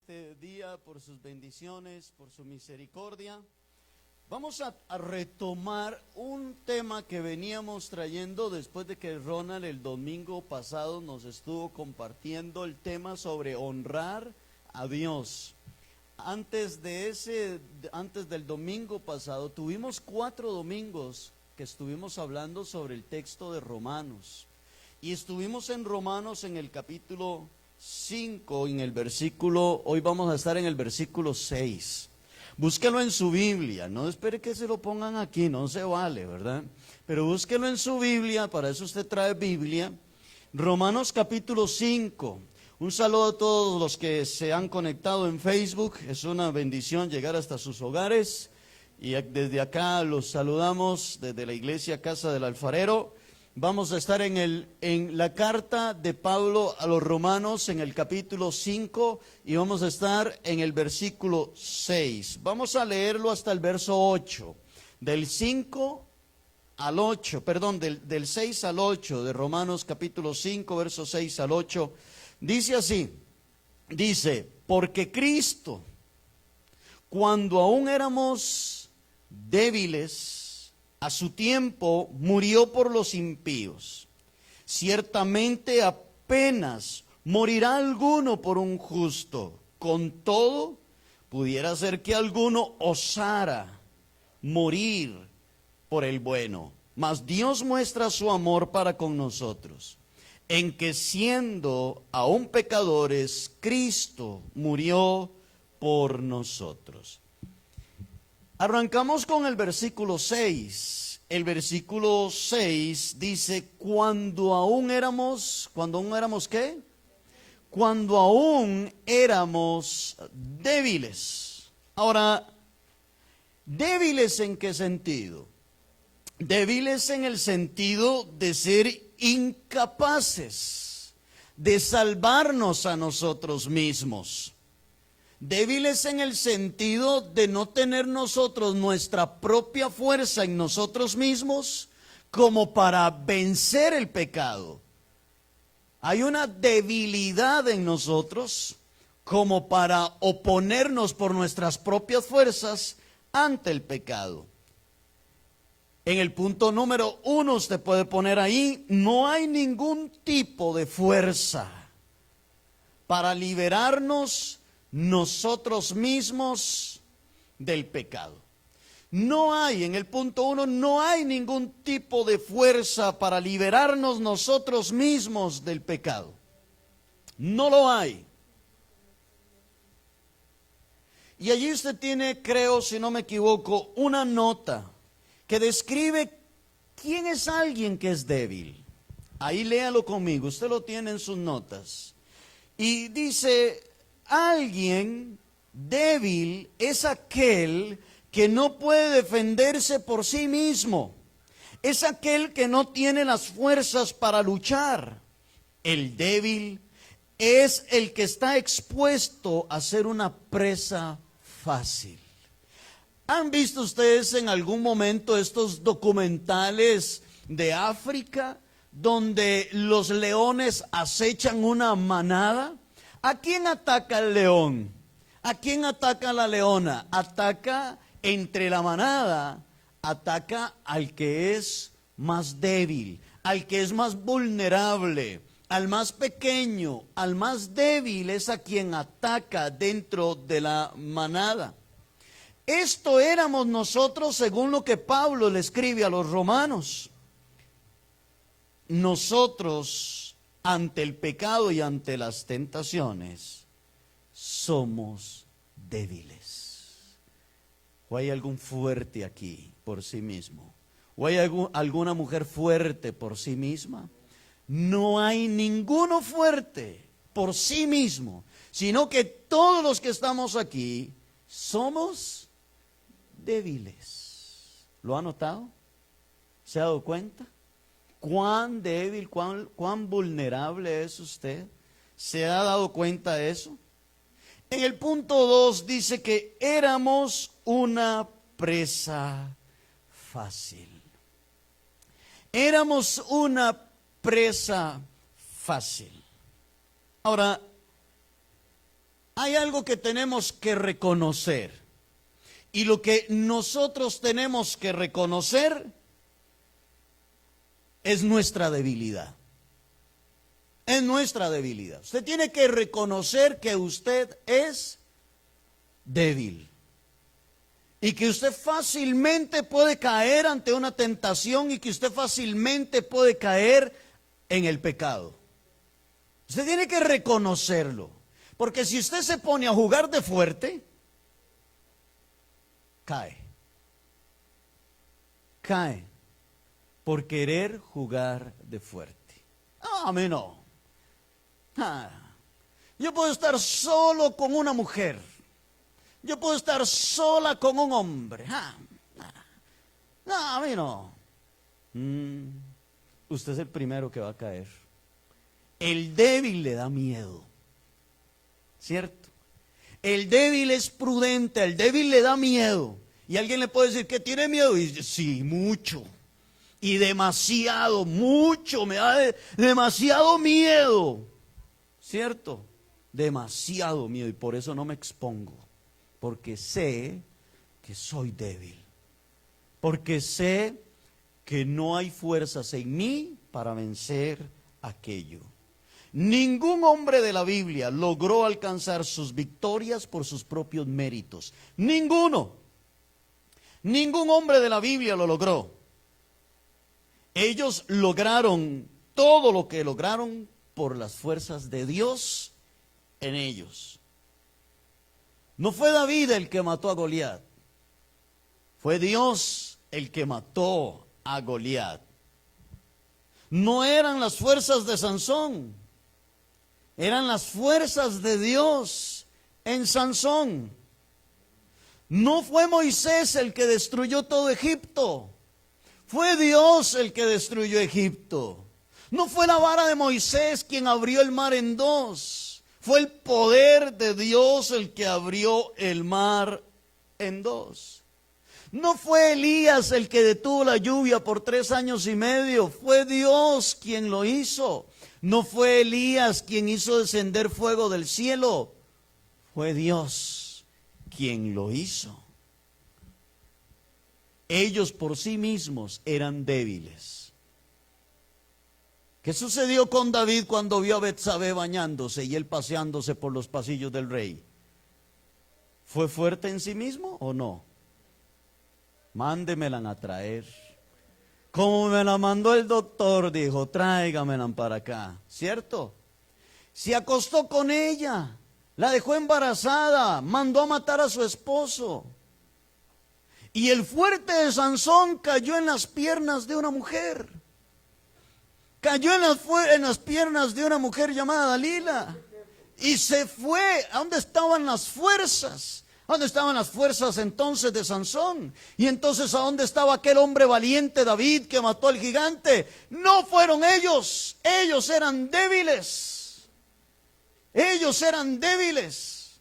este día, por sus bendiciones, por su misericordia. Vamos a retomar un tema que veníamos trayendo después de que Ronald el domingo pasado nos estuvo compartiendo el tema sobre honrar a Dios. Antes del domingo pasado, tuvimos 4 domingos que estuvimos hablando sobre el texto de Romanos. Y estuvimos en Romanos en el capítulo 5, hoy vamos a estar en el versículo 6. Búsquelo en su Biblia, no espere que se lo pongan aquí, no se vale, ¿verdad? Pero búsquelo en su Biblia, para eso usted trae Biblia. Romanos capítulo 5. Un saludo a todos los que se han conectado en Facebook, es una bendición llegar hasta sus hogares. Y desde acá los saludamos desde la iglesia Casa del Alfarero. Vamos a estar en la carta de Pablo a los Romanos en el capítulo 5 y vamos a estar en el versículo 6. Vamos a leerlo hasta el verso 8, del 5 al 8, perdón, del 6 al 8 de Romanos capítulo 5, verso 6 al 8. Dice así, porque Cristo, cuando aún éramos débiles, a su tiempo murió por los impíos. Ciertamente apenas morirá alguno por un justo. Con todo, pudiera ser que alguno osara morir por el bueno. Mas Dios muestra su amor para con nosotros, en que siendo aún pecadores, Cristo murió por nosotros. Arrancamos con el versículo 6. El versículo 6 dice, cuando aún éramos ¿qué? Cuando aún éramos débiles. Ahora, ¿débiles en qué sentido? Débiles en el sentido de ser incapaces de salvarnos a nosotros mismos. Débiles en el sentido de no tener nosotros nuestra propia fuerza en nosotros mismos como para vencer el pecado. Hay una debilidad en nosotros como para oponernos por nuestras propias fuerzas ante el pecado. En el punto número 1 usted puede poner ahí, no hay ningún tipo de fuerza para liberarnos nosotros mismos del pecado. No hay, en el punto 1, no hay ningún tipo de fuerza para liberarnos nosotros mismos del pecado. No lo hay. Y allí usted tiene, creo, si no me equivoco, una nota que describe quién es alguien que es débil. Ahí léalo conmigo, usted lo tiene en sus notas. Y dice, alguien débil es aquel que no puede defenderse por sí mismo. Es aquel que no tiene las fuerzas para luchar. El débil es el que está expuesto a ser una presa fácil. ¿Han visto ustedes en algún momento estos documentales de África donde los leones acechan una manada? ¿A quién ataca el león? ¿A quién ataca la leona? Ataca entre la manada, ataca al que es más débil, al que es más vulnerable, al más pequeño, al más débil es a quien ataca dentro de la manada. Esto éramos nosotros según lo que Pablo le escribe a los romanos. Nosotros, ante el pecado y ante las tentaciones, somos débiles. ¿O hay algún fuerte aquí por sí mismo? ¿O hay alguna mujer fuerte por sí misma? No hay ninguno fuerte por sí mismo, sino que todos los que estamos aquí somos débiles. ¿Lo ha notado? ¿Se ha dado cuenta? ¿Cuán débil, cuán vulnerable es usted? ¿Se ha dado cuenta de eso? En el punto 2 dice que éramos una presa fácil. Éramos una presa fácil. Ahora, hay algo que tenemos que reconocer. Y lo que nosotros tenemos que reconocer es nuestra debilidad. Es nuestra debilidad. Usted tiene que reconocer que usted es débil. Y que usted fácilmente puede caer ante una tentación y que usted fácilmente puede caer en el pecado. Usted tiene que reconocerlo. Porque si usted se pone a jugar de fuerte, cae. Cae por querer jugar de fuerte. A mí no. Yo puedo estar solo con una mujer. Yo puedo estar sola con un hombre. No, a mí no. Usted es el primero que va a caer. El débil le da miedo. ¿Cierto? El débil es prudente, el débil le da miedo. Y alguien le puede decir que tiene miedo. Y dice, sí, mucho. Y demasiado, mucho. Me da demasiado miedo. ¿Cierto? Demasiado miedo. Y por eso no me expongo. Porque sé que soy débil. Porque sé que no hay fuerzas en mí para vencer aquello. Ningún hombre de la Biblia logró alcanzar sus victorias por sus propios méritos. Ninguno. Ningún hombre de la Biblia lo logró. Ellos lograron todo lo que lograron por las fuerzas de Dios en ellos. No fue David el que mató a Goliat. Fue Dios el que mató a Goliat. No eran las fuerzas de Sansón. Eran las fuerzas de Dios en Sansón. No fue Moisés el que destruyó todo Egipto. Fue Dios el que destruyó Egipto. No fue la vara de Moisés quien abrió el mar en dos. Fue el poder de Dios el que abrió el mar en dos. No fue Elías el que detuvo la lluvia por 3 años y medio. Fue Dios quien lo hizo. No fue Elías quien hizo descender fuego del cielo. Fue Dios quien lo hizo. Ellos por sí mismos eran débiles. ¿Qué sucedió con David cuando vio a Betsabé bañándose y él paseándose por los pasillos del rey? ¿Fue fuerte en sí mismo o no? Mándemela a traer. Como me la mandó el doctor, dijo, tráigamela para acá. ¿Cierto? Se acostó con ella, la dejó embarazada, mandó a matar a su esposo. Y el fuerte de Sansón cayó en las piernas de una mujer. Cayó en las piernas de una mujer llamada Dalila. Y se fue. ¿A dónde estaban las fuerzas? ¿A dónde estaban las fuerzas entonces de Sansón? Y entonces ¿a dónde estaba aquel hombre valiente David que mató al gigante? No fueron ellos. Ellos eran débiles. Ellos eran débiles.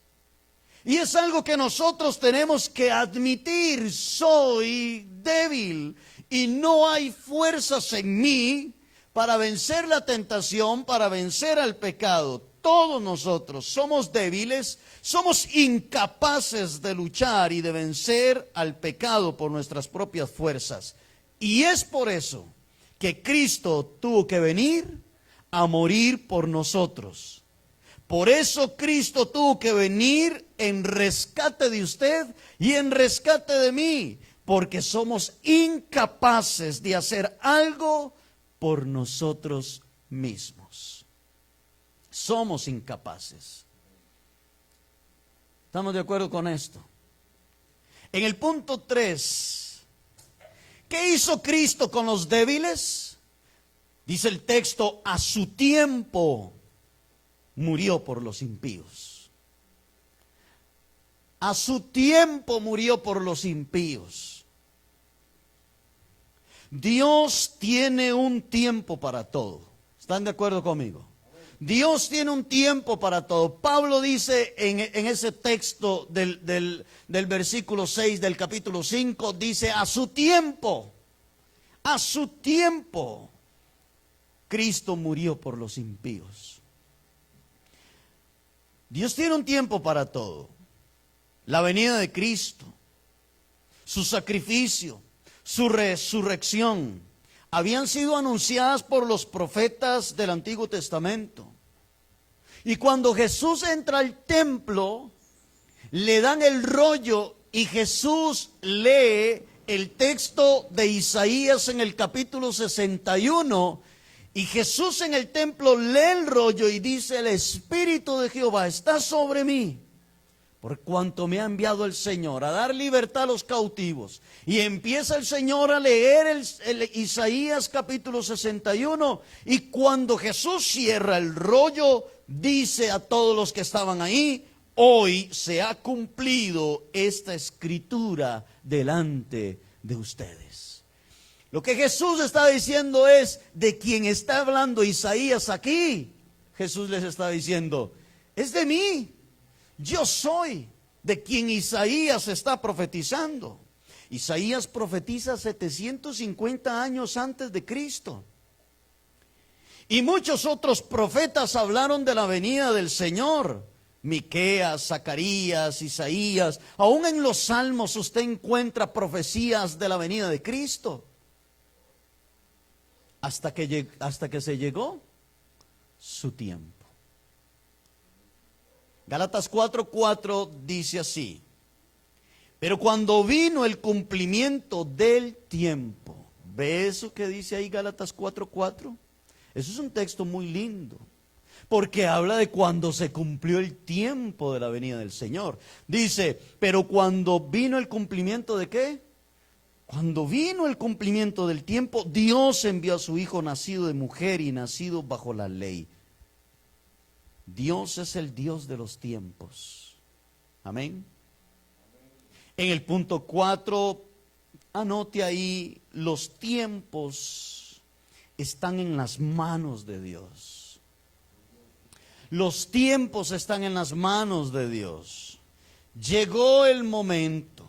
Y es algo que nosotros tenemos que admitir. Soy débil y no hay fuerzas en mí para vencer la tentación, para vencer al pecado. Todos nosotros somos débiles, somos incapaces de luchar y de vencer al pecado por nuestras propias fuerzas. Y es por eso que Cristo tuvo que venir a morir por nosotros. Por eso Cristo tuvo que venir en rescate de usted y en rescate de mí, porque somos incapaces de hacer algo por nosotros mismos. Somos incapaces. ¿Estamos de acuerdo con esto? En el punto 3, ¿qué hizo Cristo con los débiles? Dice el texto, a su tiempo murió por los impíos. A su tiempo murió por los impíos. Dios tiene un tiempo para todo. ¿Están de acuerdo conmigo? Dios tiene un tiempo para todo. Pablo dice en ese texto del versículo 6 del capítulo 5, dice, a su tiempo, Cristo murió por los impíos. Dios tiene un tiempo para todo. La venida de Cristo, su sacrificio, su resurrección, habían sido anunciadas por los profetas del Antiguo Testamento. Y cuando Jesús entra al templo, le dan el rollo y Jesús lee el texto de Isaías en el capítulo 61. Y Jesús en el templo lee el rollo y dice: el Espíritu de Jehová está sobre mí, por cuanto me ha enviado el Señor a dar libertad a los cautivos. Y empieza el Señor a leer el Isaías capítulo 61. Y cuando Jesús cierra el rollo, dice a todos los que estaban ahí: hoy se ha cumplido esta escritura delante de ustedes. Lo que Jesús está diciendo es, de quien está hablando Isaías aquí, Jesús les está diciendo: es de mí. Yo soy de quien Isaías está profetizando. Isaías profetiza 750 años antes de Cristo. Y muchos otros profetas hablaron de la venida del Señor. Miqueas, Zacarías, Isaías. Aún en los Salmos usted encuentra profecías de la venida de Cristo. Hasta que se llegó su tiempo. Gálatas 4:4 dice así: pero cuando vino el cumplimiento del tiempo. ¿Ve eso que dice ahí Gálatas 4:4? Eso es un texto muy lindo, porque habla de cuando se cumplió el tiempo de la venida del Señor. Dice: pero cuando vino el cumplimiento ¿de qué? Cuando vino el cumplimiento del tiempo, Dios envió a su Hijo nacido de mujer y nacido bajo la ley. Dios es el Dios de los tiempos. Amén. En el punto 4, anote ahí: los tiempos están en las manos de Dios. Los tiempos están en las manos de Dios. Llegó el momento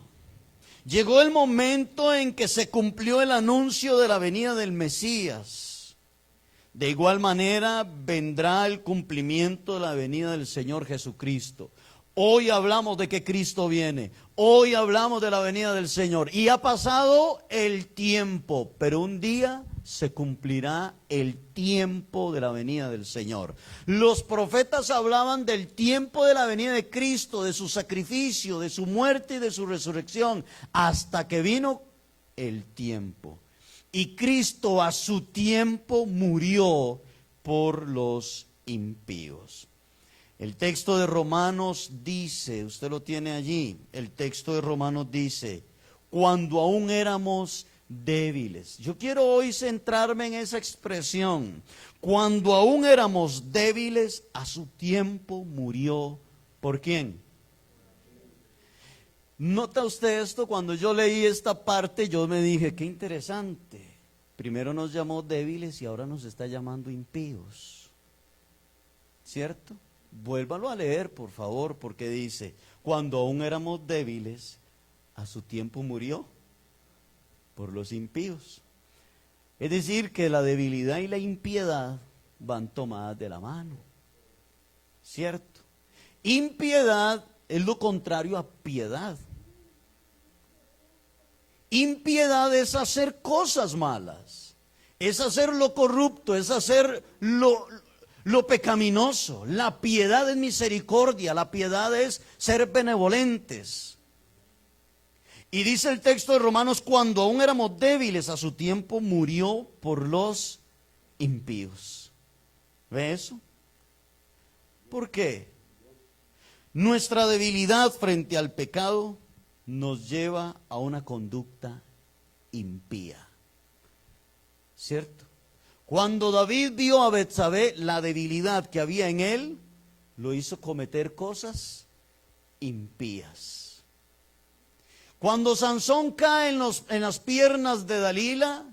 en que se cumplió el anuncio de la venida del Mesías. De igual manera vendrá el cumplimiento de la venida del Señor Jesucristo. Hoy hablamos de que Cristo viene. Hoy hablamos de la venida del Señor. Y ha pasado el tiempo, pero un día se cumplirá el tiempo de la venida del Señor. Los profetas hablaban del tiempo de la venida de Cristo, de su sacrificio, de su muerte y de su resurrección, hasta que vino el tiempo. Y Cristo a su tiempo murió por los impíos. El texto de Romanos dice, usted lo tiene allí, el texto de Romanos dice: cuando aún éramos débiles. Yo quiero hoy centrarme en esa expresión. Cuando aún éramos débiles, a su tiempo murió. ¿Por quién? ¿Nota usted esto? Cuando yo leí esta parte, yo me dije: qué interesante. Primero nos llamó débiles y ahora nos está llamando impíos. ¿Cierto? Vuélvalo a leer, por favor, porque dice: cuando aún éramos débiles, a su tiempo murió por los impíos. Es decir, que la debilidad y la impiedad van tomadas de la mano. ¿Cierto? Impiedad es lo contrario a piedad. Impiedad es hacer cosas malas, es hacer lo corrupto, es hacer lo pecaminoso. La piedad es misericordia, la piedad es ser benevolentes. Y dice el texto de Romanos: cuando aún éramos débiles, a su tiempo murió por los impíos. ¿Ve eso? ¿Por qué? Nuestra debilidad frente al pecado nos lleva a una conducta impía. ¿Cierto? Cuando David vio a Betsabé, la debilidad que había en él, lo hizo cometer cosas impías. Cuando Sansón cae en las piernas de Dalila,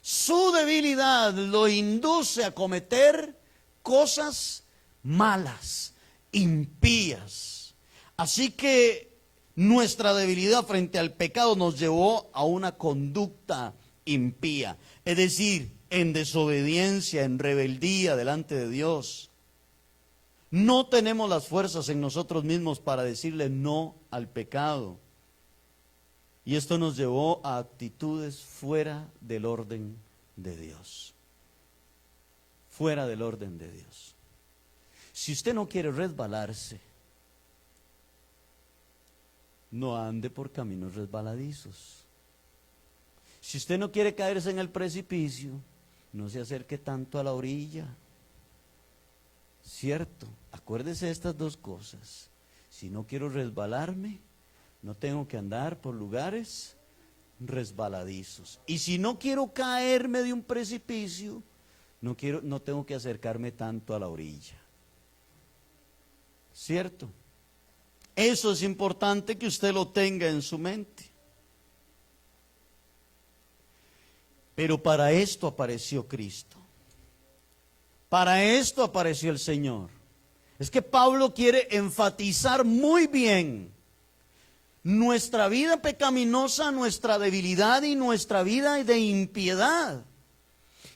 su debilidad lo induce a cometer cosas malas, impías. Así que nuestra debilidad frente al pecado nos llevó a una conducta impía, es decir, en desobediencia, en rebeldía delante de Dios. No tenemos las fuerzas en nosotros mismos para decirle no al pecado. Y esto nos llevó a actitudes fuera del orden de Dios. Fuera del orden de Dios. Si usted no quiere resbalarse, no ande por caminos resbaladizos. Si usted no quiere caerse en el precipicio, no se acerque tanto a la orilla. Cierto, acuérdese de estas dos cosas. Si no quiero resbalarme, no tengo que andar por lugares resbaladizos. Y si no quiero caerme de un precipicio, no tengo que acercarme tanto a la orilla. ¿Cierto? Eso es importante que usted lo tenga en su mente. Pero para esto apareció Cristo. Para esto apareció el Señor. Es que Pablo quiere enfatizar muy bien nuestra vida pecaminosa, nuestra debilidad y nuestra vida de impiedad.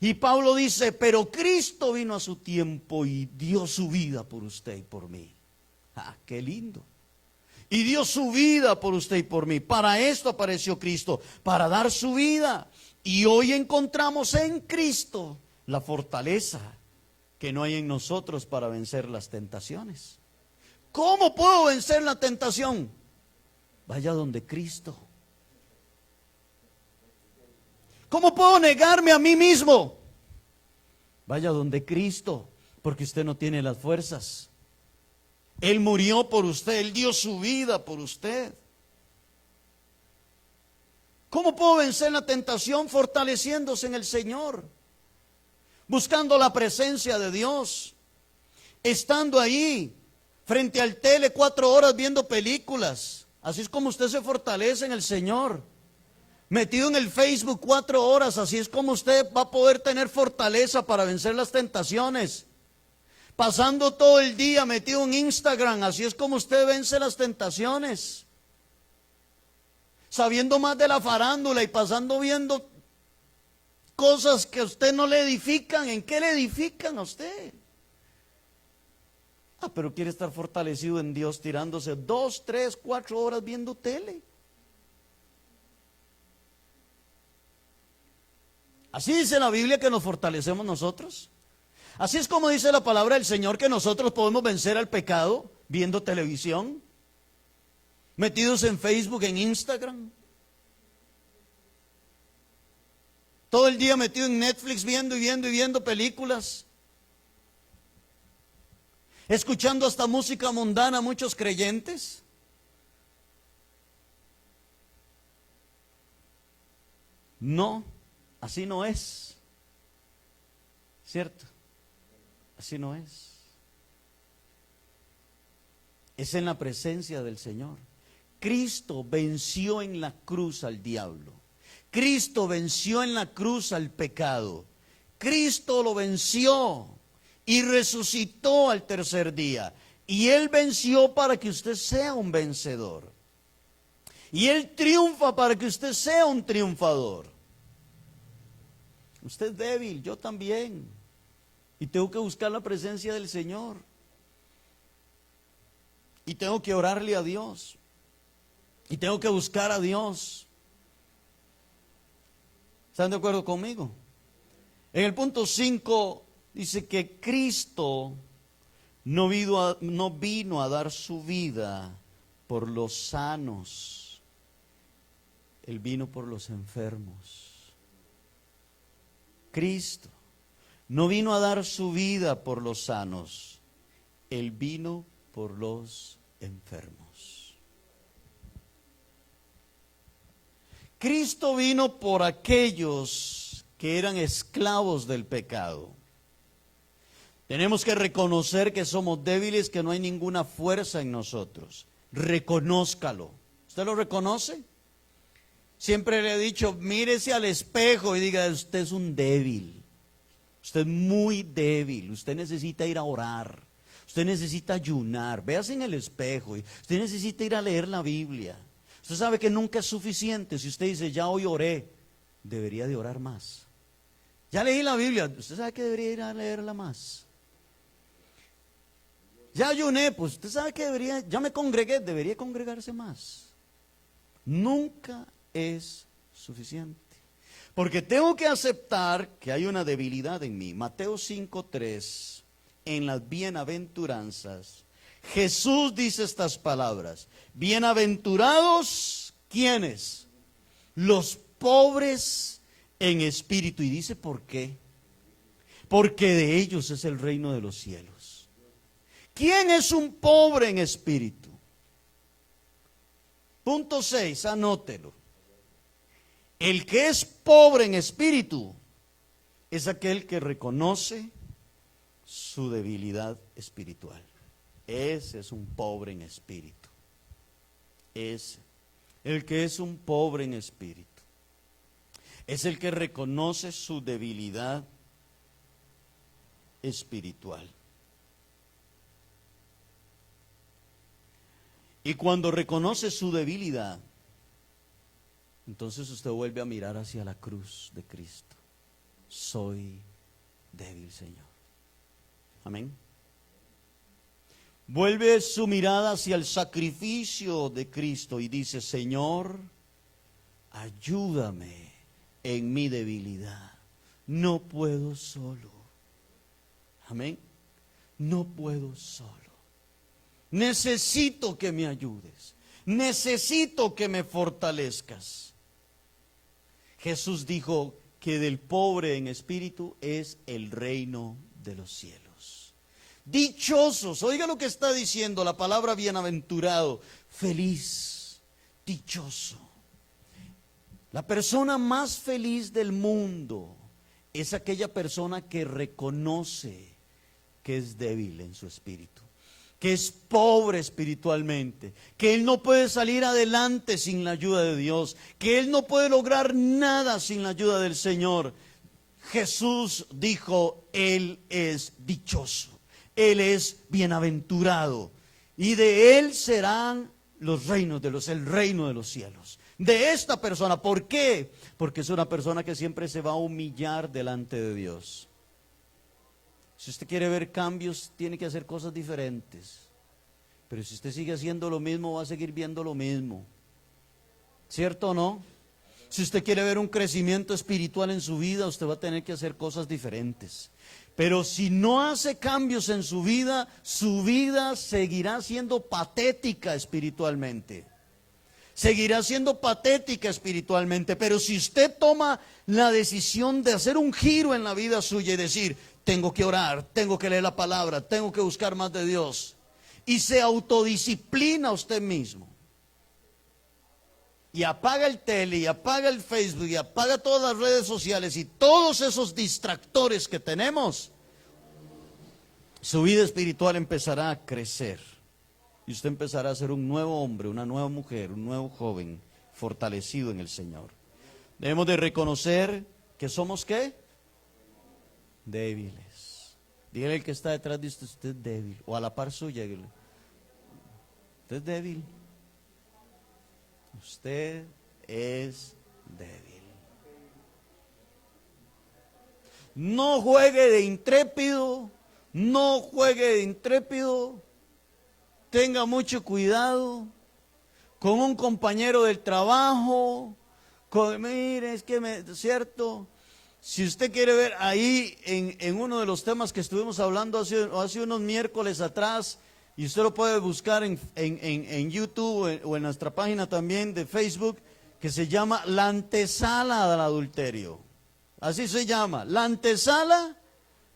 Y Pablo dice, pero Cristo vino a su tiempo y dio su vida por usted y por mí. ¡Ah, qué lindo! Y dio su vida por usted y por mí. Para esto apareció Cristo, para dar su vida. Y hoy encontramos en Cristo la fortaleza que no hay en nosotros para vencer las tentaciones. ¿Cómo puedo vencer la tentación? Vaya donde Cristo. ¿Cómo puedo negarme a mí mismo? Vaya donde Cristo, porque usted no tiene las fuerzas. Él murió por usted, Él dio su vida por usted. ¿Cómo puedo vencer la tentación? Fortaleciéndose en el Señor, buscando la presencia de Dios, estando ahí frente al tele 4 horas viendo películas. Así es como usted se fortalece en el Señor. Metido en el Facebook 4 horas, así es como usted va a poder tener fortaleza para vencer las tentaciones. Pasando todo el día metido en Instagram, así es como usted vence las tentaciones. Sabiendo más de la farándula y pasando viendo cosas que a usted no le edifican. ¿En qué le edifican a usted? Pero quiere estar fortalecido en Dios tirándose 2, 3, 4 horas viendo tele. Así dice la Biblia que nos fortalecemos nosotros. Así es como dice la palabra del Señor que nosotros podemos vencer al pecado viendo televisión, metidos en Facebook, en Instagram. Todo el día metido en Netflix viendo y viendo y viendo películas. Escuchando hasta música mundana muchos creyentes. No, así no es. ¿Cierto? Así no es. Es en la presencia del Señor. Cristo venció en la cruz al diablo. Cristo venció en la cruz al pecado. Cristo lo venció y resucitó al tercer día. Y Él venció para que usted sea un vencedor. Y Él triunfa para que usted sea un triunfador. Usted es débil, yo también. Y tengo que buscar la presencia del Señor. Y tengo que orarle a Dios. Y tengo que buscar a Dios. ¿Están de acuerdo conmigo? En el punto 5 dice que Cristo no vino a dar su vida por los sanos. Él vino por los enfermos. Cristo no vino a dar su vida por los sanos. Él vino por los enfermos. Cristo vino por aquellos que eran esclavos del pecado. Tenemos que reconocer que somos débiles, que no hay ninguna fuerza en nosotros. Reconózcalo. ¿Usted lo reconoce? Siempre le he dicho, mírese al espejo y diga, usted es un débil. Usted es muy débil. Usted necesita ir a orar. Usted necesita ayunar. Véase en el espejo. Usted necesita ir a leer la Biblia. Usted sabe que nunca es suficiente. Si usted dice, ya hoy oré, debería de orar más. Ya leí la Biblia. Usted sabe que debería ir a leerla más. Ya ayuné, pues usted sabe que ya me congregué, debería congregarse más. Nunca es suficiente. Porque tengo que aceptar que hay una debilidad en mí. Mateo 5:3, en las bienaventuranzas, Jesús dice estas palabras: bienaventurados, ¿quiénes? Los pobres en espíritu. Y dice, ¿por qué? Porque de ellos es el reino de los cielos. ¿Quién es un pobre en espíritu? Punto 6, anótelo. El que es pobre en espíritu es aquel que reconoce su debilidad espiritual. Ese es un pobre en espíritu. Ese, el que es un pobre en espíritu, es el que reconoce su debilidad espiritual. Y cuando reconoce su debilidad, entonces usted vuelve a mirar hacia la cruz de Cristo. Soy débil, Señor. Amén. Vuelve su mirada hacia el sacrificio de Cristo y dice: Señor, ayúdame en mi debilidad. No puedo solo. Amén. No puedo solo. Necesito que me ayudes. Necesito que me fortalezcas. Jesús dijo que del pobre en espíritu es el reino de los cielos. Dichosos, oiga lo que está diciendo la palabra bienaventurado, feliz, dichoso. La persona más feliz del mundo es aquella persona que reconoce que es débil en su espíritu, que es pobre espiritualmente, que él no puede salir adelante sin la ayuda de Dios, que él no puede lograr nada sin la ayuda del Señor. Jesús dijo: Él es dichoso, Él es bienaventurado, y de Él serán los reinos el reino de los cielos. De esta persona, ¿por qué? Porque es una persona que siempre se va a humillar delante de Dios. Si usted quiere ver cambios, tiene que hacer cosas diferentes. Pero si usted sigue haciendo lo mismo, va a seguir viendo lo mismo. ¿Cierto o no? Si usted quiere ver un crecimiento espiritual en su vida, usted va a tener que hacer cosas diferentes. Pero si no hace cambios en su vida seguirá siendo patética espiritualmente. Seguirá siendo patética espiritualmente. Pero si usted toma la decisión de hacer un giro en la vida suya y decir: tengo que orar, tengo que leer la palabra, tengo que buscar más de Dios, y se autodisciplina usted mismo, y apaga el tele, y apaga el Facebook, y apaga todas las redes sociales y todos esos distractores que tenemos, su vida espiritual empezará a crecer, y usted empezará a ser un nuevo hombre, una nueva mujer, un nuevo joven fortalecido en el Señor. Debemos de reconocer que somos ¿qué? Débiles. Dígale al que está detrás de usted: usted es débil. O a la par suya, dígale: usted es débil. Usted es débil. No juegue de intrépido. No juegue de intrépido. Tenga mucho cuidado con un compañero del trabajo. Mire, es que ¿cierto? Si usted quiere ver ahí en uno de los temas que estuvimos hablando hace unos miércoles atrás, y usted lo puede buscar en YouTube o en nuestra página también de Facebook, que se llama La antesala del adulterio. Así se llama, la antesala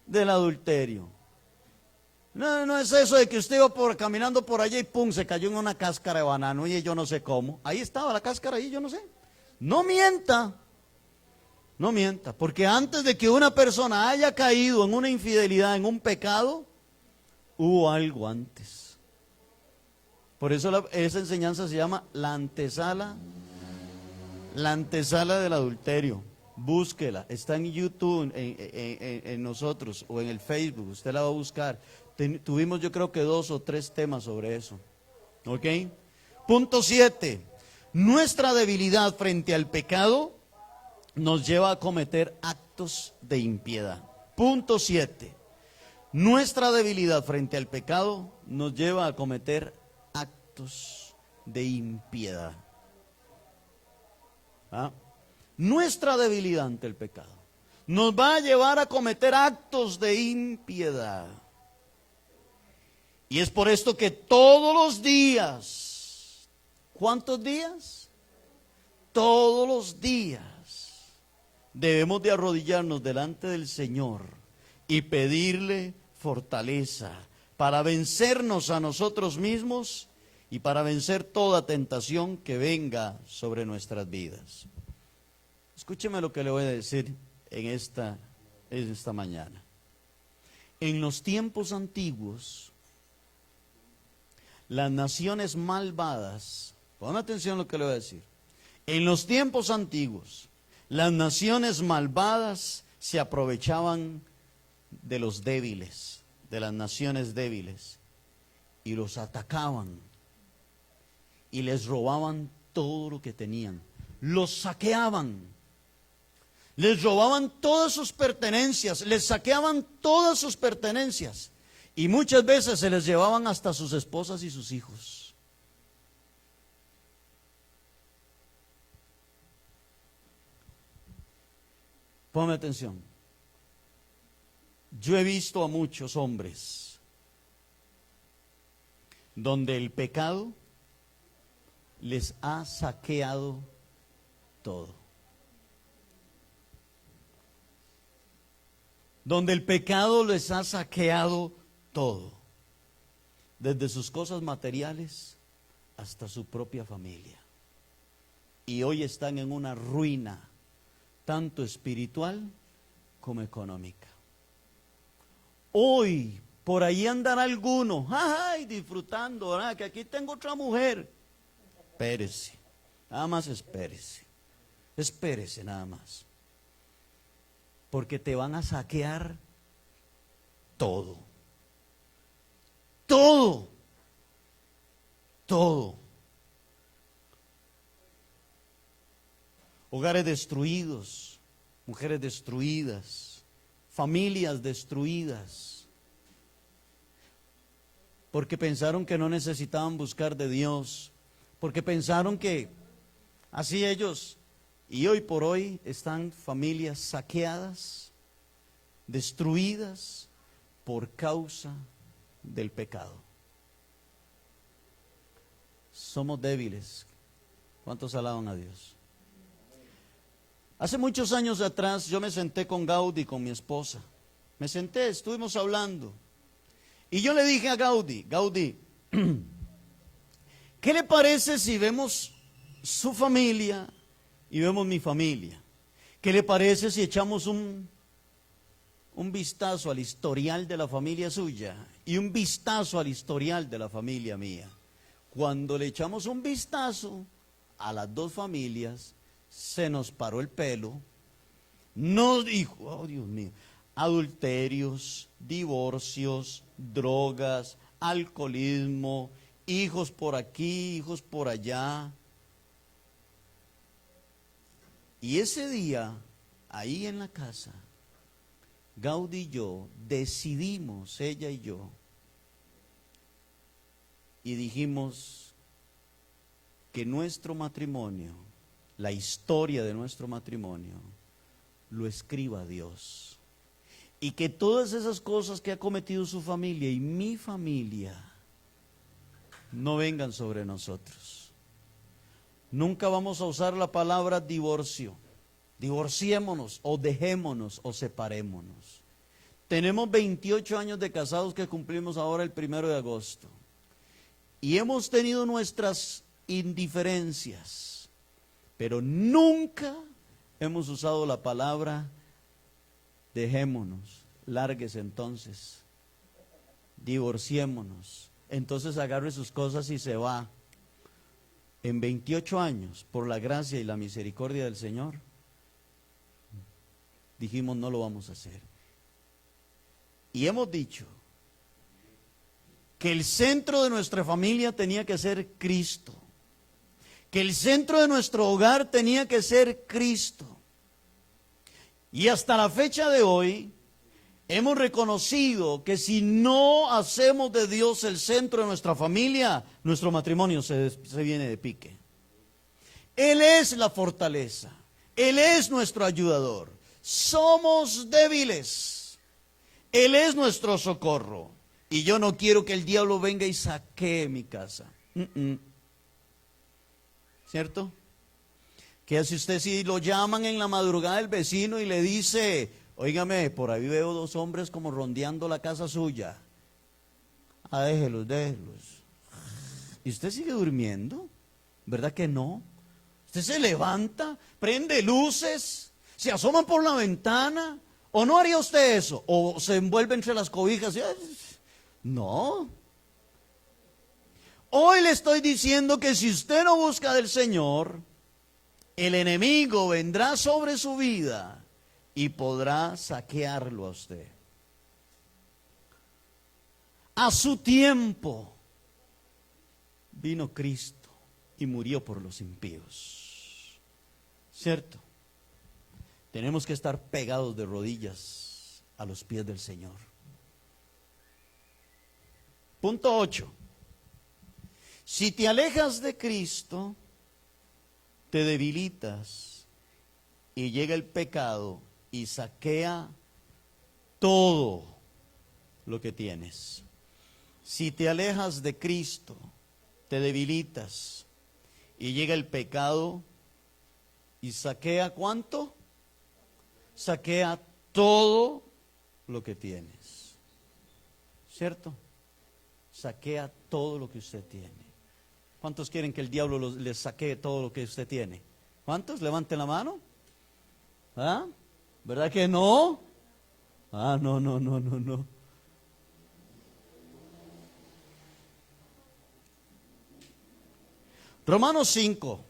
del adulterio. No es eso de que usted iba caminando por allá y pum, se cayó en una cáscara de banano y yo no sé cómo. Ahí estaba la cáscara, ahí yo no sé. No mienta. No mienta, porque antes de que una persona haya caído en una infidelidad, en un pecado, hubo algo antes. Por eso esa enseñanza se llama la antesala del adulterio. Búsquela, está en YouTube, en nosotros, o en el Facebook, usted la va a buscar. Tuvimos yo creo que 2 o 3 temas sobre eso. ¿Ok? Punto 7. Nuestra debilidad frente al pecado nos lleva a cometer actos de impiedad. Punto 7. Nuestra debilidad frente al pecado nos lleva a cometer actos de impiedad. ¿Ah? Nuestra debilidad ante el pecado nos va a llevar a cometer actos de impiedad. Y es por esto que todos los días, ¿cuántos días? Todos los días debemos de arrodillarnos delante del Señor y pedirle fortaleza para vencernos a nosotros mismos y para vencer toda tentación que venga sobre nuestras vidas. Escúcheme lo que le voy a decir en esta mañana. En los tiempos antiguos, las naciones malvadas, pon atención a lo que le voy a decir. En los tiempos antiguos, las naciones malvadas se aprovechaban de los débiles, de las naciones débiles, y los atacaban y les robaban todo lo que tenían, los saqueaban, les robaban todas sus pertenencias, les saqueaban todas sus pertenencias y muchas veces se les llevaban hasta sus esposas y sus hijos. Ponme atención. Yo he visto a muchos hombres donde el pecado les ha saqueado todo. Donde el pecado les ha saqueado todo. Desde sus cosas materiales hasta su propia familia. Y hoy están en una ruina, tanto espiritual como económica. Hoy, por ahí andan algunos, ay, disfrutando, ¿verdad? Que aquí tengo otra mujer. Espérese, nada más espérese nada más. Porque te van a saquear todo. Todo. Hogares destruidos, mujeres destruidas, familias destruidas, porque pensaron que no necesitaban buscar de Dios, porque pensaron que así ellos, y hoy por hoy están familias saqueadas, destruidas por causa del pecado. Somos débiles. ¿Cuántos alaban a Dios? Hace muchos años atrás yo me senté con Gaudí, con mi esposa. Me senté, estuvimos hablando. Y yo le dije a Gaudí, ¿qué le parece si vemos su familia y vemos mi familia? ¿Qué le parece si echamos un vistazo al historial de la familia suya y un vistazo al historial de la familia mía? Cuando le echamos un vistazo a las dos familias, se nos paró el pelo, nos dijo, oh Dios mío, adulterios, divorcios, drogas, alcoholismo, hijos por aquí, hijos por allá. Y ese día, ahí en la casa, Gaudí y yo decidimos, ella y yo, y dijimos que nuestro matrimonio, la historia de nuestro matrimonio, lo escriba Dios. Y que todas esas cosas que ha cometido su familia y mi familia no vengan sobre nosotros. Nunca vamos a usar la palabra divorcio. Divorciémonos o dejémonos o separémonos. Tenemos 28 años de casados que cumplimos ahora el 1 de agosto. Y hemos tenido nuestras indiferencias, pero nunca hemos usado la palabra dejémonos, lárguese entonces, divorciémonos, entonces agarre sus cosas y se va. En 28 años, por la gracia y la misericordia del Señor, dijimos no lo vamos a hacer. Y hemos dicho que el centro de nuestra familia tenía que ser Cristo, que el centro de nuestro hogar tenía que ser Cristo. Y hasta la fecha de hoy, hemos reconocido que si no hacemos de Dios el centro de nuestra familia, nuestro matrimonio se viene de pique. Él es la fortaleza, Él es nuestro ayudador. Somos débiles, Él es nuestro socorro. Y yo no quiero que el diablo venga y saquee mi casa. ¿Cierto? Que si usted si lo llaman en la madrugada el vecino y le dice, óigame, por ahí veo 2 hombres como rondeando la casa suya. Ah, déjelos. ¿Y usted sigue durmiendo? ¿Verdad que no? Usted se levanta, prende luces, se asoma por la ventana. ¿O no haría usted eso? ¿O se envuelve entre las cobijas? No. Hoy le estoy diciendo que si usted no busca del Señor, el enemigo vendrá sobre su vida y podrá saquearlo a usted. A su tiempo vino Cristo y murió por los impíos. ¿Cierto? Tenemos que estar pegados de rodillas a los pies del Señor. Punto 8. Si te alejas de Cristo, te debilitas y llega el pecado y saquea todo lo que tienes. Si te alejas de Cristo, te debilitas y llega el pecado y saquea ¿cuánto? Saquea todo lo que tienes. ¿Cierto? Saquea todo lo que usted tiene. ¿Cuántos quieren que el diablo les saquee todo lo que usted tiene? ¿Cuántos? Levanten la mano. ¿Ah? ¿Verdad que no? Ah, no. Romanos 5,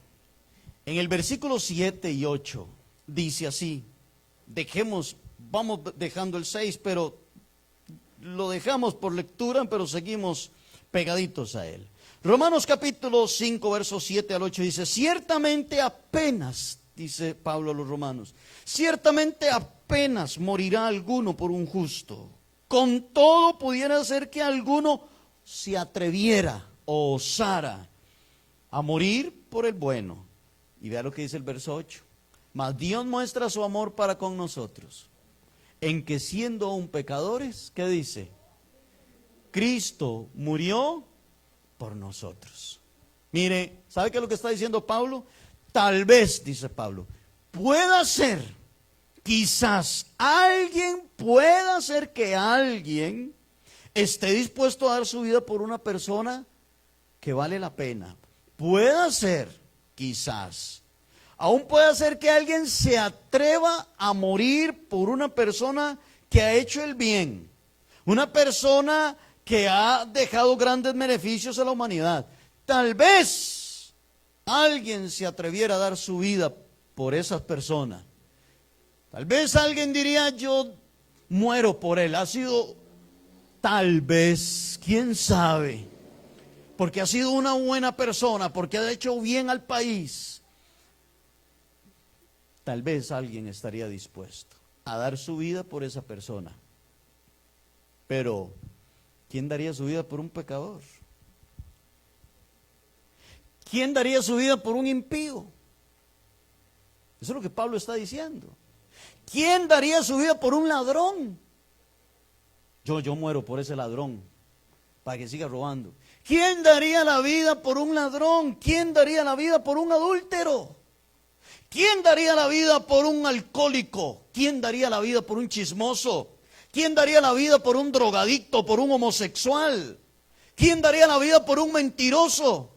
en el versículo 7 y 8, dice así. Vamos dejando el 6, pero lo dejamos por lectura, pero seguimos pegaditos a él. Romanos capítulo 5, versos 7 al 8 dice, ciertamente apenas, dice Pablo a los romanos, ciertamente apenas morirá alguno por un justo. Con todo pudiera ser que alguno se atreviera o osara a morir por el bueno. Y vea lo que dice el verso 8. Mas Dios muestra su amor para con nosotros, en que siendo aún pecadores, ¿qué dice? Cristo murió por nosotros. Mire, ¿sabe qué es lo que está diciendo Pablo? Tal vez, dice Pablo, pueda ser, quizás pueda ser que alguien esté dispuesto a dar su vida por una persona que vale la pena. Pueda ser, quizás. Aún puede ser que alguien se atreva a morir por una persona que ha hecho el bien. Una persona que ha dejado grandes beneficios a la humanidad. Tal vez alguien se atreviera a dar su vida por esas personas. Tal vez alguien diría, yo muero por él. Ha sido, tal vez, quién sabe, porque ha sido una buena persona, porque ha hecho bien al país. Tal vez alguien estaría dispuesto a dar su vida por esa persona. Pero ¿quién daría su vida por un pecador? ¿Quién daría su vida por un impío? Eso es lo que Pablo está diciendo. ¿Quién daría su vida por un ladrón? Yo muero por ese ladrón para que siga robando. ¿Quién daría la vida por un ladrón? ¿Quién daría la vida por un adúltero? ¿Quién daría la vida por un alcohólico? ¿Quién daría la vida por un chismoso? ¿Quién daría la vida por un drogadicto, por un homosexual? ¿Quién daría la vida por un mentiroso?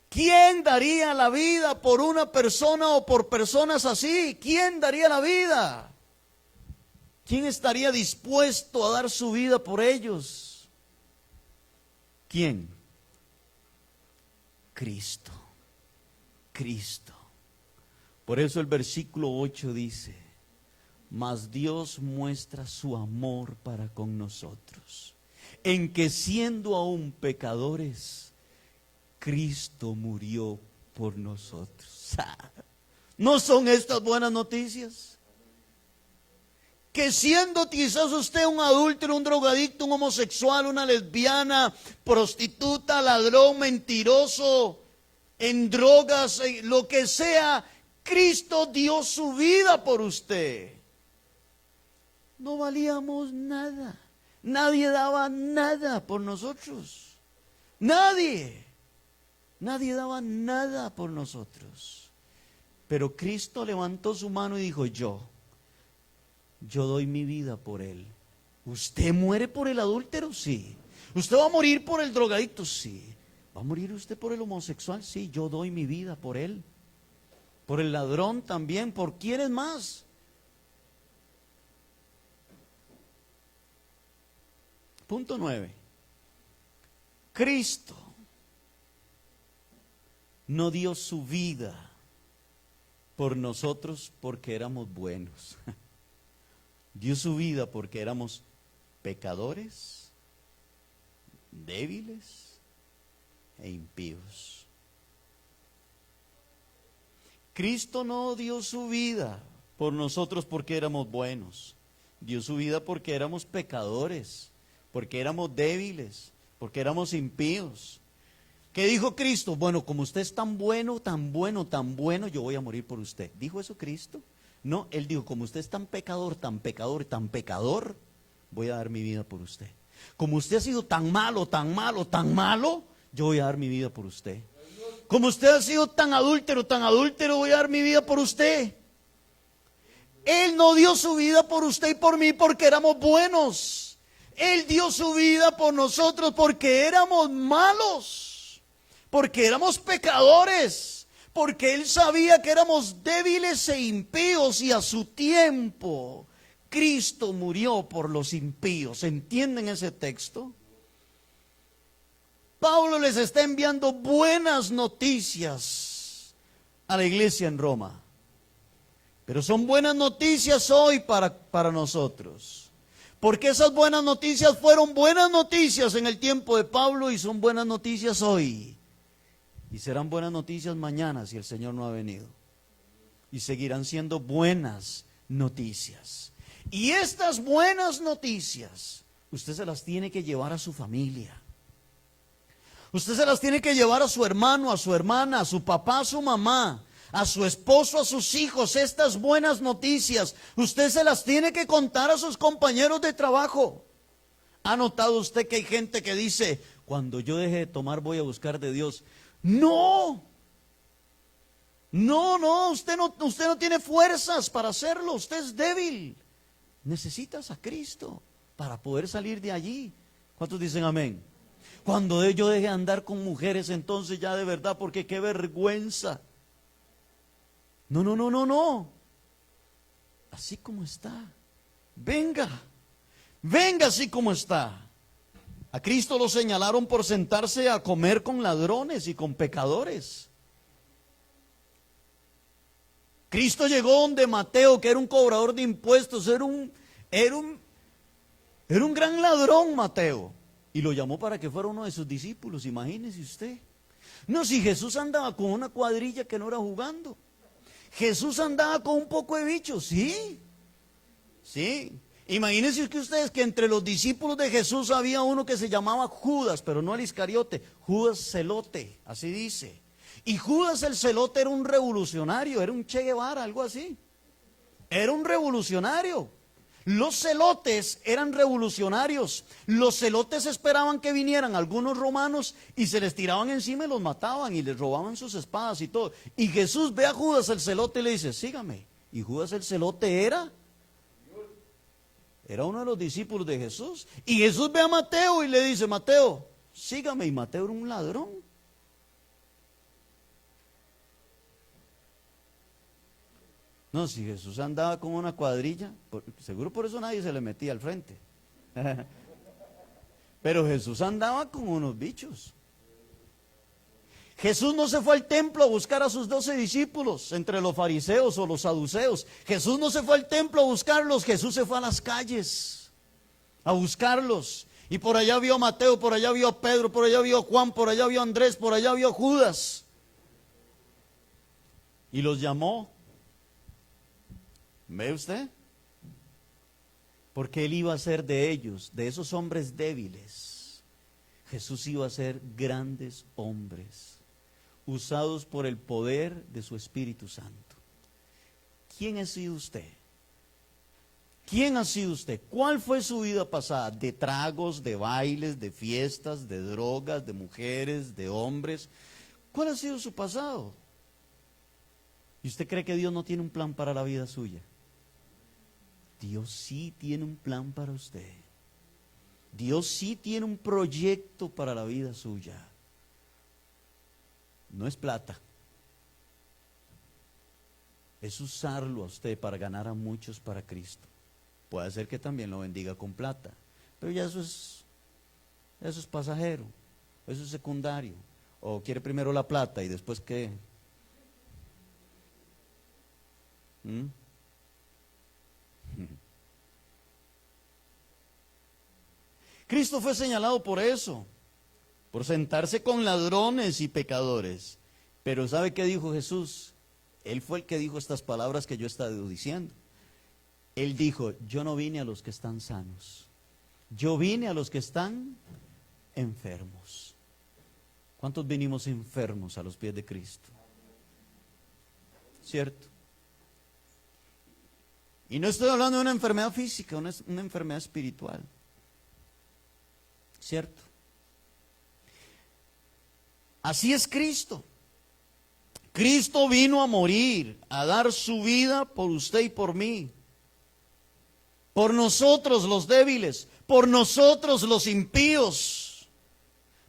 ¿Quién daría la vida por una persona o por personas así? ¿Quién daría la vida? ¿Quién estaría dispuesto a dar su vida por ellos? ¿Quién? Cristo. Cristo. Por eso el versículo 8 dice, mas Dios muestra su amor para con nosotros, en que siendo aún pecadores, Cristo murió por nosotros. ¿No son estas buenas noticias? que siendo quizás usted un adúltero, un drogadicto, un homosexual, una lesbiana, prostituta, ladrón, mentiroso, en drogas, lo que sea, Cristo dio su vida por usted. No valíamos nada. Nadie daba nada por nosotros. Nadie. Nadie daba nada por nosotros. Pero Cristo levantó su mano y dijo, yo doy mi vida por él. ¿Usted muere por el adúltero? Sí. ¿Usted va a morir por el drogadicto? Sí. ¿Va a morir usted por el homosexual? Sí, yo doy mi vida por él. Por el ladrón también. ¿Por quién es más? Punto 9. Cristo no dio su vida por nosotros porque éramos buenos. Dio su vida porque éramos pecadores, débiles e impíos. Cristo no dio su vida por nosotros porque éramos buenos. Dio su vida porque éramos pecadores, porque éramos débiles, porque éramos impíos. ¿Qué dijo Cristo? Bueno, como usted es tan bueno, tan bueno, tan bueno, yo voy a morir por usted. ¿Dijo eso Cristo? No, Él dijo, como usted es tan pecador, tan pecador, tan pecador, voy a dar mi vida por usted. Como usted ha sido tan malo, tan malo, tan malo, yo voy a dar mi vida por usted. Como usted ha sido tan adúltero, voy a dar mi vida por usted. Él no dio su vida por usted y por mí porque éramos buenos. Él dio su vida por nosotros porque éramos malos, porque éramos pecadores, porque Él sabía que éramos débiles e impíos y a su tiempo Cristo murió por los impíos. ¿Entienden ese texto? Pablo les está enviando buenas noticias a la iglesia en Roma, pero son buenas noticias hoy para nosotros. Porque esas buenas noticias fueron buenas noticias en el tiempo de Pablo y son buenas noticias hoy. Y serán buenas noticias mañana si el Señor no ha venido. Y seguirán siendo buenas noticias. Y estas buenas noticias, usted se las tiene que llevar a su familia. Usted se las tiene que llevar a su hermano, a su hermana, a su papá, a su mamá, a su esposo, a sus hijos. Estas buenas noticias usted se las tiene que contar a sus compañeros de trabajo. ¿Ha notado usted que hay gente que dice, cuando yo deje de tomar voy a buscar de Dios? No, usted no tiene fuerzas para hacerlo, usted es débil. Necesitas a Cristo para poder salir de allí. ¿Cuántos dicen amén? Cuando yo deje de andar con mujeres, entonces ya de verdad, porque qué vergüenza. No. Así como está. Venga así como está. A Cristo lo señalaron por sentarse a comer con ladrones y con pecadores. Cristo llegó donde Mateo, que era un cobrador de impuestos, era un gran ladrón Mateo, y lo llamó para que fuera uno de sus discípulos. Imagínese usted. No, si Jesús andaba con una cuadrilla que no era jugando. Jesús andaba con un poco de bichos, sí. Imagínense ustedes que entre los discípulos de Jesús había uno que se llamaba Judas, pero no el Iscariote, Judas Celote, así dice. Y Judas el Celote era un revolucionario, era un Che Guevara, algo así. Era un revolucionario. Los celotes eran revolucionarios. Los celotes esperaban que vinieran algunos romanos y se les tiraban encima y los mataban y les robaban sus espadas y todo. Y Jesús ve a Judas el Celote y le dice, sígame. Y Judas el Celote era uno de los discípulos de Jesús. Y Jesús ve a Mateo y le dice, Mateo, sígame. Y Mateo era un ladrón. No, si Jesús andaba con una cuadrilla, seguro por eso nadie se le metía al frente. Pero Jesús andaba con unos bichos. Jesús no se fue al templo a buscar a sus 12 discípulos entre los fariseos o los saduceos. Jesús no se fue al templo a buscarlos. Jesús se fue a las calles a buscarlos. Y por allá vio a Mateo, por allá vio a Pedro, por allá vio a Juan, por allá vio a Andrés, por allá vio a Judas. Y los llamó. ¿Ve usted? Porque Él iba a ser de ellos, de esos hombres débiles. Jesús iba a ser grandes hombres, usados por el poder de su Espíritu Santo. ¿Quién ha sido usted? ¿Quién ha sido usted? ¿Cuál fue su vida pasada? ¿De tragos, de bailes, de fiestas, de drogas, de mujeres, de hombres? ¿Cuál ha sido su pasado? ¿Y usted cree que Dios no tiene un plan para la vida suya? Dios sí tiene un plan para usted. Dios sí tiene un proyecto para la vida suya. No es plata. Es usarlo a usted para ganar a muchos para Cristo. Puede ser que también lo bendiga con plata, pero ya eso es pasajero, eso es secundario. O quiere primero la plata y después ¿qué? Cristo fue señalado por eso, por sentarse con ladrones y pecadores. Pero ¿sabe qué dijo Jesús? Él fue el que dijo estas palabras que yo he estado diciendo. Él dijo, yo no vine a los que están sanos, yo vine a los que están enfermos. ¿Cuántos vinimos enfermos a los pies de Cristo? ¿Cierto? Y no estoy hablando de una enfermedad física, una enfermedad espiritual. ¿Cierto? Así es Cristo. Cristo vino a morir, a dar su vida por usted y por mí. Por nosotros los débiles, por nosotros los impíos,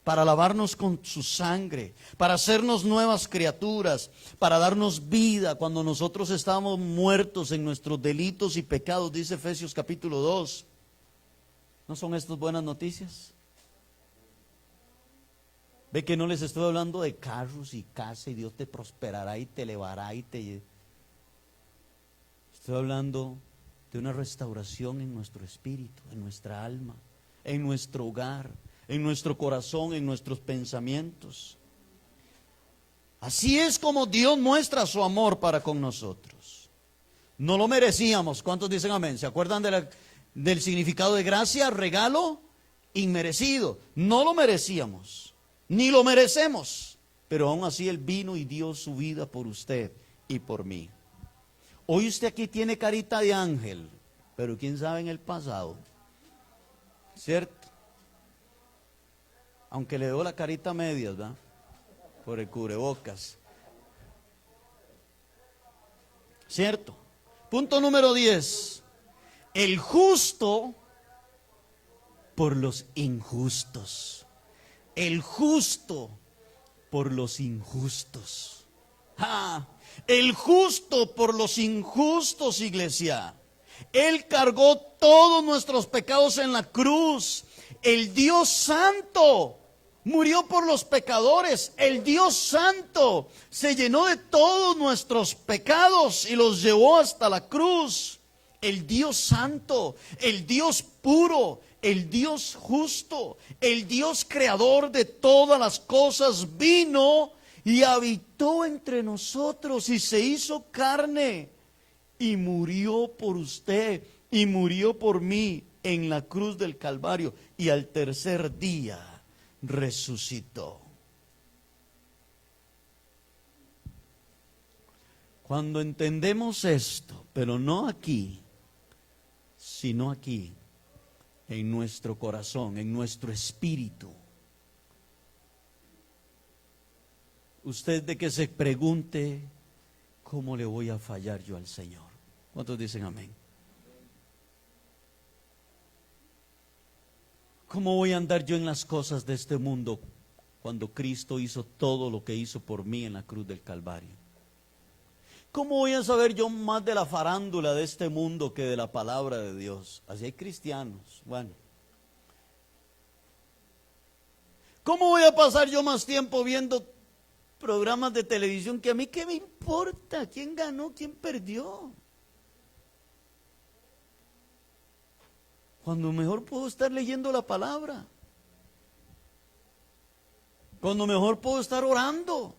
para lavarnos con su sangre, para hacernos nuevas criaturas, para darnos vida cuando nosotros estábamos muertos en nuestros delitos y pecados, dice Efesios capítulo 2. ¿No son estas buenas noticias? Ve que no les estoy hablando de carros y casa y Dios te prosperará y te elevará y te... Estoy hablando de una restauración en nuestro espíritu, en nuestra alma, en nuestro hogar, en nuestro corazón, en nuestros pensamientos. Así es como Dios muestra su amor para con nosotros. No lo merecíamos. ¿Cuántos dicen amén? ¿Se acuerdan del significado de gracia? Regalo inmerecido. No lo merecíamos, ni lo merecemos, pero aún así Él vino y dio su vida por usted y por mí. Hoy usted aquí tiene carita de ángel, pero quién sabe en el pasado, ¿cierto? Aunque le dio la carita a medias, ¿verdad? Por el cubrebocas, ¿cierto? Punto número 10. El justo por los injustos. El justo por los injustos. ¡Ah! El justo por los injustos, iglesia. Él cargó todos nuestros pecados en la cruz. El Dios Santo murió por los pecadores. El Dios Santo se llenó de todos nuestros pecados y los llevó hasta la cruz. El Dios Santo, el Dios puro, el Dios justo, el Dios creador de todas las cosas vino y habitó entre nosotros y se hizo carne y murió por usted y murió por mí en la cruz del Calvario y al tercer día resucitó. Cuando entendemos esto, pero no aquí, sino aquí, en nuestro corazón, en nuestro espíritu, usted de que se pregunte, ¿cómo le voy a fallar yo al Señor? ¿Cuántos dicen amén? ¿Cómo voy a andar yo en las cosas de este mundo cuando Cristo hizo todo lo que hizo por mí en la cruz del Calvario? ¿Cómo voy a saber yo más de la farándula de este mundo que de la palabra de Dios? Así hay cristianos, bueno. ¿Cómo voy a pasar yo más tiempo viendo programas de televisión que a mí qué me importa? ¿Quién ganó? ¿Quién perdió? Cuando mejor puedo estar leyendo la palabra. Cuando mejor puedo estar orando.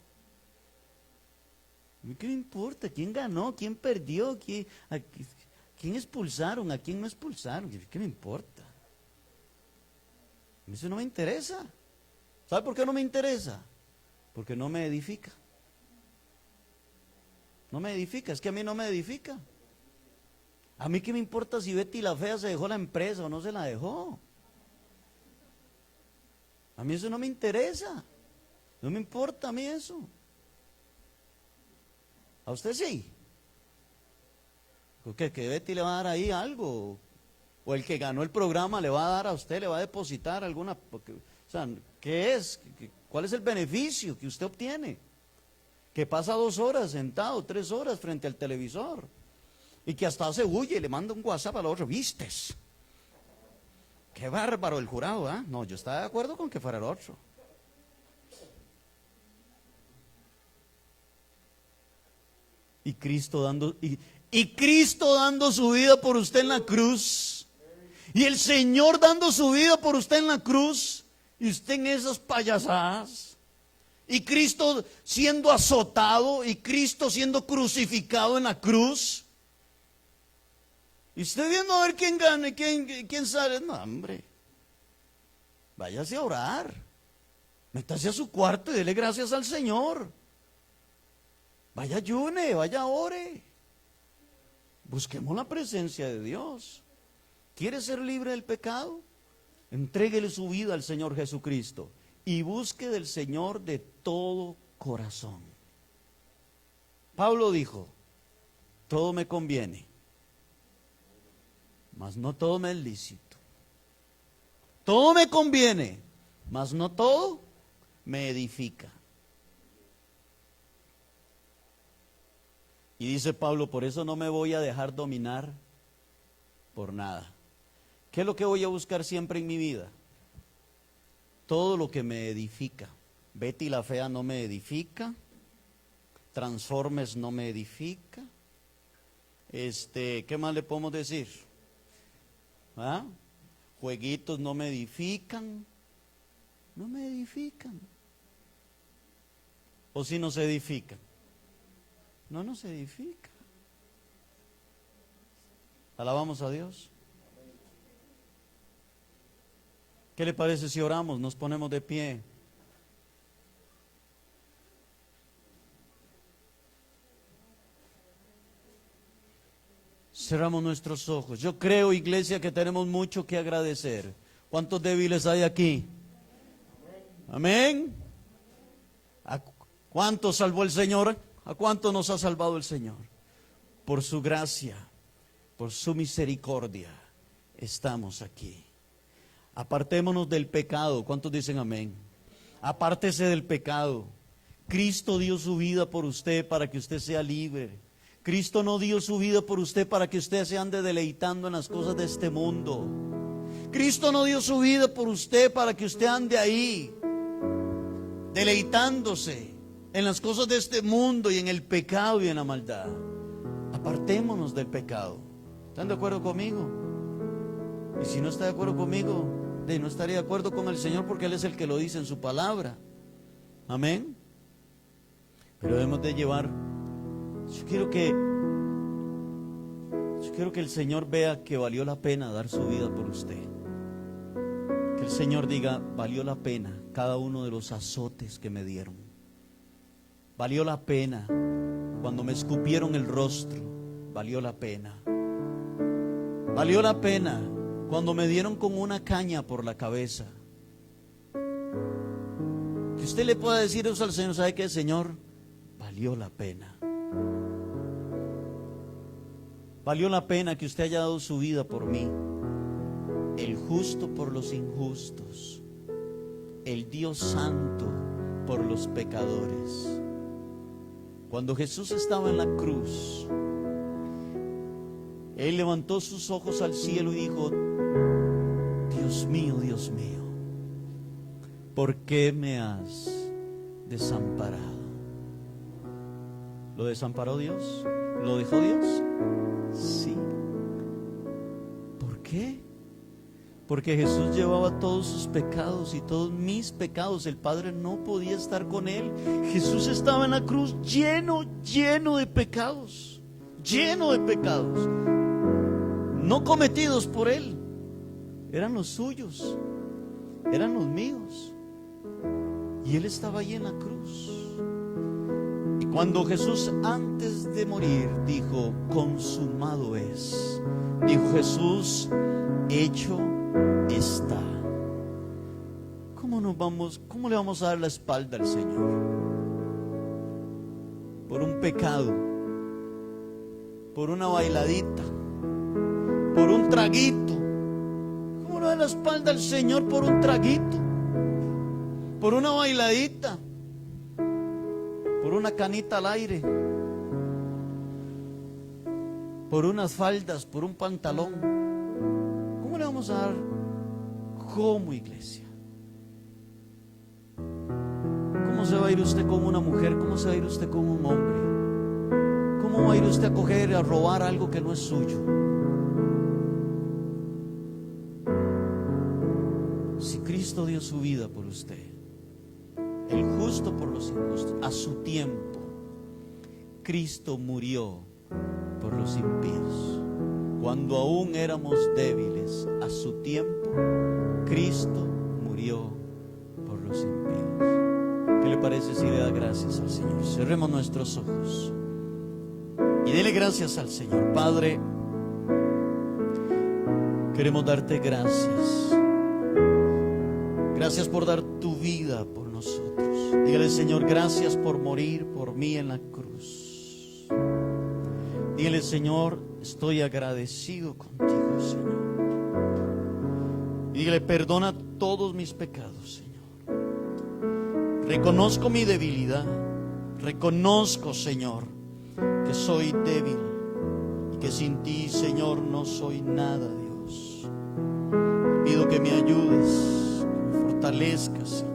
¿Qué me importa? ¿Quién ganó? ¿Quién perdió? quién expulsaron? ¿A quién no expulsaron? ¿Qué me importa? Eso no me interesa. ¿Sabe por qué no me interesa? Porque no me edifica. No me edifica, es que a mí no me edifica. A mí qué me importa si Betty la Fea se dejó la empresa o no se la dejó. A mí eso no me interesa. No me importa a mí eso. ¿A usted sí? ¿Qué? ¿Que Betty le va a dar ahí algo? ¿O el que ganó el programa le va a dar a usted, le va a depositar alguna? Porque, o sea, ¿qué es? ¿Cuál es el beneficio que usted obtiene? Que pasa 2 horas sentado, 3 horas frente al televisor. Y que hasta se huye y le manda un WhatsApp al otro. ¿Vistes? Qué bárbaro el jurado, ¿ah? No, yo estaba de acuerdo con que fuera el otro. Y Cristo dando su vida por usted en la cruz. Y el Señor dando su vida por usted en la cruz. Y usted en esas payasadas. Y Cristo siendo azotado. Y Cristo siendo crucificado en la cruz. Y usted viendo a ver quién gana y quién sale. No, hombre. Váyase a orar. Métase a su cuarto y dele gracias al Señor. Vaya ayune, vaya ore. Busquemos la presencia de Dios. ¿Quiere ser libre del pecado? Entréguele su vida al Señor Jesucristo y busque del Señor de todo corazón. Pablo dijo, todo me conviene, mas no todo me es lícito. Todo me conviene, mas no todo me edifica. Y dice Pablo, por eso no me voy a dejar dominar por nada. ¿Qué es lo que voy a buscar siempre en mi vida? Todo lo que me edifica. Betty la Fea no me edifica. Transformers no me edifica. ¿Qué más le podemos decir? ¿Ah? Jueguitos no me edifican. No me edifican. ¿O si nos edifican? No nos edifica. Alabamos a Dios. ¿Qué le parece si oramos? Nos ponemos de pie. Cerramos nuestros ojos. Yo creo, iglesia, que tenemos mucho que agradecer. ¿Cuántos débiles hay aquí? Amén. ¿A cuántos salvó el Señor? ¿A cuánto nos ha salvado el Señor? Por su gracia, por su misericordia, estamos aquí. Apartémonos del pecado. ¿Cuántos dicen amén? Apártese del pecado. Cristo dio su vida por usted para que usted sea libre. Cristo no dio su vida por usted para que usted se ande deleitando en las cosas de este mundo. Cristo no dio su vida por usted para que usted ande ahí deleitándose en las cosas de este mundo y en el pecado y en la maldad. Apartémonos del pecado. ¿Están de acuerdo conmigo? Y si no está de acuerdo conmigo, no estaría de acuerdo con el Señor, porque Él es el que lo dice en su palabra. Amén. Pero debemos de llevar. Yo quiero que el Señor vea que valió la pena dar su vida por usted. Que el Señor diga, valió la pena cada uno de los azotes que me dieron. Valió la pena cuando me escupieron el rostro. Valió la pena. Valió la pena cuando me dieron con una caña por la cabeza. Que usted le pueda decir eso al Señor. ¿Sabe qué, Señor? Valió la pena. Valió la pena que usted haya dado su vida por mí. El justo por los injustos. El Dios santo por los pecadores. Cuando Jesús estaba en la cruz, Él levantó sus ojos al cielo y dijo, Dios mío, ¿por qué me has desamparado? ¿Lo desamparó Dios? ¿Lo dejó Dios? Sí. ¿Por qué? Porque Jesús llevaba todos sus pecados y todos mis pecados. El Padre no podía estar con Él. Jesús estaba en la cruz lleno de pecados. Lleno de pecados. no cometidos por Él, eran los suyos, eran los míos. Y Él estaba allí en la cruz. Y cuando Jesús, antes de morir, dijo: consumado es, dijo Jesús: hecho está. ¿Cómo le vamos a dar la espalda al Señor? Por un pecado, por una bailadita, por un traguito. ¿Cómo le da la espalda al Señor por un traguito, por una bailadita, por una canita al aire, por unas faldas, por un pantalón? ¿Cómo le vamos a dar como iglesia? ¿Cómo se va a ir usted como una mujer? ¿Cómo se va a ir usted como un hombre? ¿Cómo va a ir usted a coger y a robar algo que no es suyo? Si Cristo dio su vida por usted, el justo por los injustos, a su tiempo, Cristo murió por los impíos. Cuando aún éramos débiles, a su tiempo, Cristo murió por los impíos. ¿Qué le parece si le da gracias al Señor? Cerremos nuestros ojos y dele gracias al Señor. Padre, queremos darte gracias. Gracias por dar tu vida por nosotros. Dígale: Señor, gracias por morir por mí en la cruz. Dígale: Señor, estoy agradecido contigo, Señor. Dígale: perdona todos mis pecados, Señor. Reconozco mi debilidad. Reconozco, Señor, que soy débil y que sin ti, Señor, no soy nada, Dios. Pido que me ayudes, que me fortalezcas, Señor.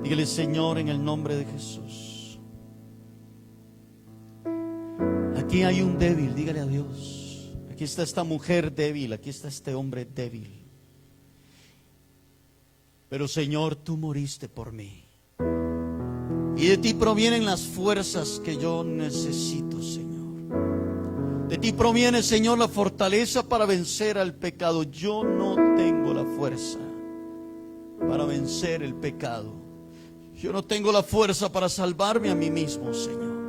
Dígale: Señor, en el nombre de Jesús, aquí hay un débil. Dígale a Dios: aquí está esta mujer débil, aquí está este hombre débil. Pero Señor, tú moriste por mí. Y de ti provienen las fuerzas que yo necesito, Señor. De ti proviene, Señor, la fortaleza para vencer al pecado. Yo no tengo la fuerza para vencer el pecado. Yo no tengo la fuerza para salvarme a mí mismo, Señor.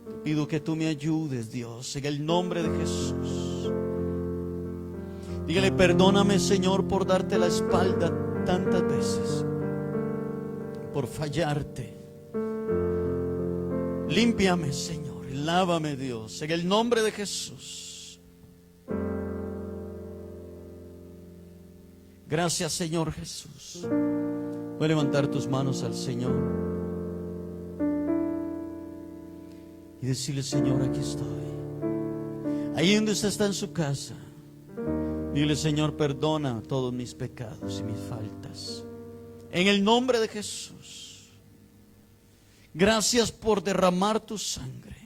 Te pido que tú me ayudes, Dios, en el nombre de Jesús. Dígale: perdóname, Señor, por darte la espalda tantas veces, por fallarte. Límpiame, Señor, lávame, Dios, en el nombre de Jesús. Gracias, Señor Jesús. Voy a levantar tus manos al Señor y decirle: Señor, aquí estoy. Ahí donde usted está en su casa, dile: Señor, perdona todos mis pecados y mis faltas. En el nombre de Jesús. Gracias por derramar tu sangre.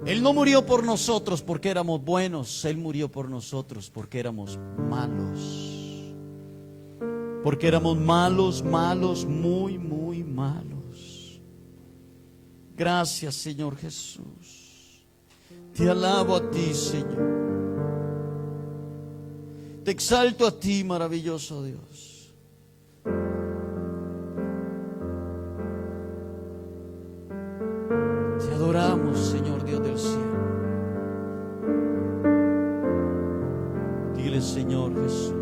Él no murió por nosotros porque éramos buenos. Él murió por nosotros porque éramos malos. Porque éramos malos, muy, muy malos. Gracias, Señor Jesús. Te alabo a ti, Señor. Te exalto a ti, maravilloso Dios. Te adoramos, Señor Dios del cielo. Dile: Señor Jesús.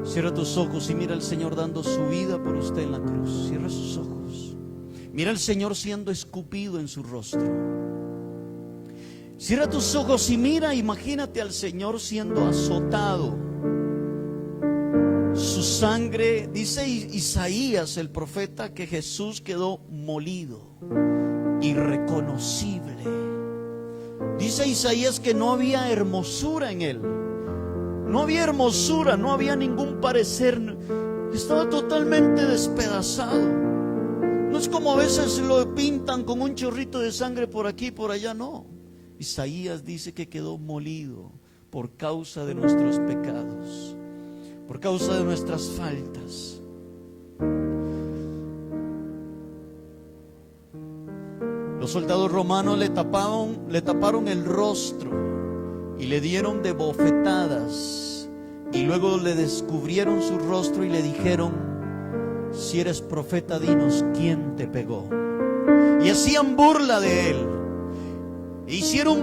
Cierra tus ojos y mira al Señor dando su vida por usted en la cruz. Cierra sus ojos. Mira al Señor siendo escupido en su rostro. Cierra tus ojos y mira, imagínate al Señor siendo azotado. Su sangre, dice Isaías el profeta, que Jesús quedó molido, irreconocible. Dice Isaías que no había hermosura en él. No había hermosura, no había ningún parecer. Estaba totalmente despedazado. No es como a veces lo pintan con un chorrito de sangre por aquí y por allá, no. Isaías dice que quedó molido por causa de nuestros pecados, por causa de nuestras faltas. Los soldados romanos le taparon el rostro y le dieron de bofetadas, y luego le descubrieron su rostro y le dijeron: si eres profeta, dinos quién te pegó. Y hacían burla de él. E hicieron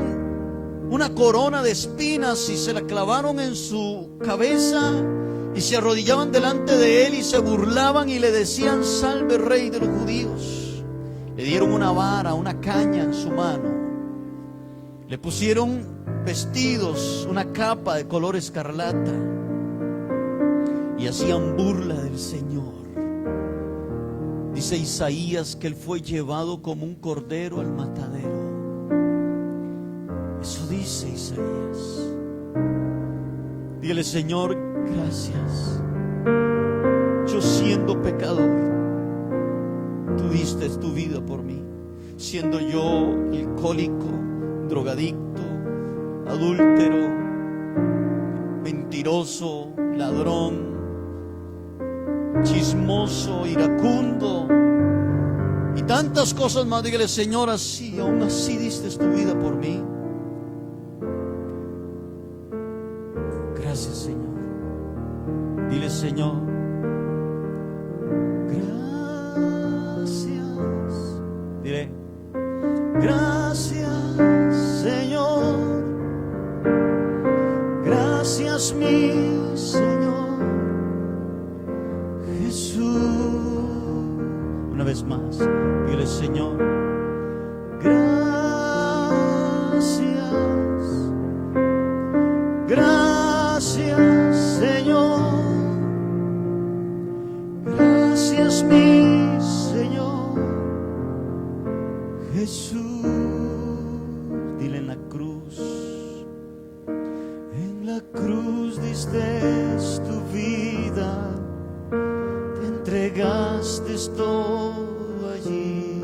una corona de espinas y se la clavaron en su cabeza, y se arrodillaban delante de él y se burlaban y le decían: salve, rey de los judíos. Le dieron una vara, una caña en su mano. Le pusieron vestidos, una capa de color escarlata, y hacían burla del Señor. Dice Isaías que él fue llevado como un cordero al matadero. Eso dice Isaías. Dígale: Señor, gracias. Yo siendo pecador, tú diste tu vida por mí. Siendo yo alcohólico, drogadicto, adúltero, mentiroso, ladrón, chismoso, iracundo y tantas cosas más. Dígale: Señor, así, aún así diste tu vida por mí. Gracias, Señor. Dile: Señor, gracias. Dile: gracias, Señor. Gracias, mi Señor Jesús. Una vez más, dile: Señor, gracias. Gracias, Señor. Gracias, mi Señor Jesús. Dile: en la cruz diste tu vida, te entregaste todo allí,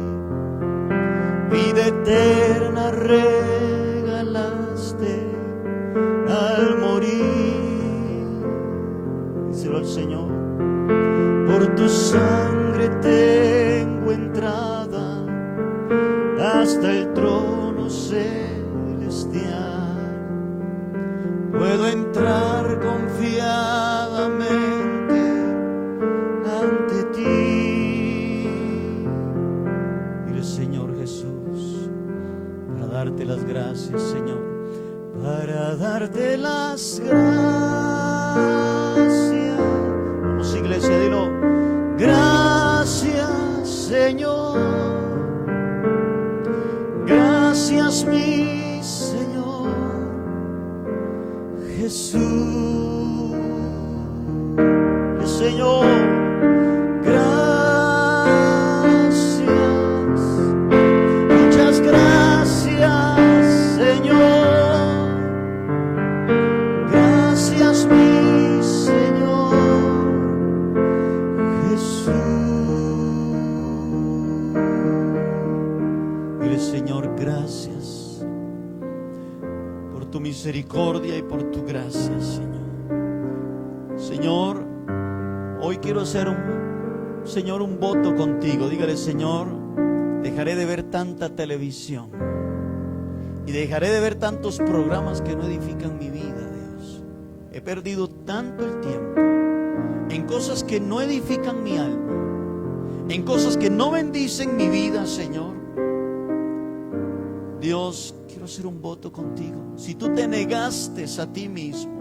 vida eterna regalaste al morir. Díselo al Señor: por tu sangre tengo entrada hasta el trono celestial. Puedo entrar confiadamente ante ti. Dile: Señor Jesús, para darte las gracias, Señor, para darte las gracias. Vamos, iglesia, dilo: gracias, Señor. Gracias, mi Señor Jesús. Señor, gracias. Muchas gracias, Señor. Gracias, mi Señor Jesús. Dile: Señor, gracias por tu misericordia y por tu gracia, Señor. Señor, hoy quiero hacer un voto contigo. Dígale: Señor, dejaré de ver tanta televisión y dejaré de ver tantos programas que no edifican mi vida, Dios. He perdido tanto el tiempo en cosas que no edifican mi alma, en cosas que no bendicen mi vida, Señor. Dios, quiero hacer un voto contigo. Si tú te negaste a ti mismo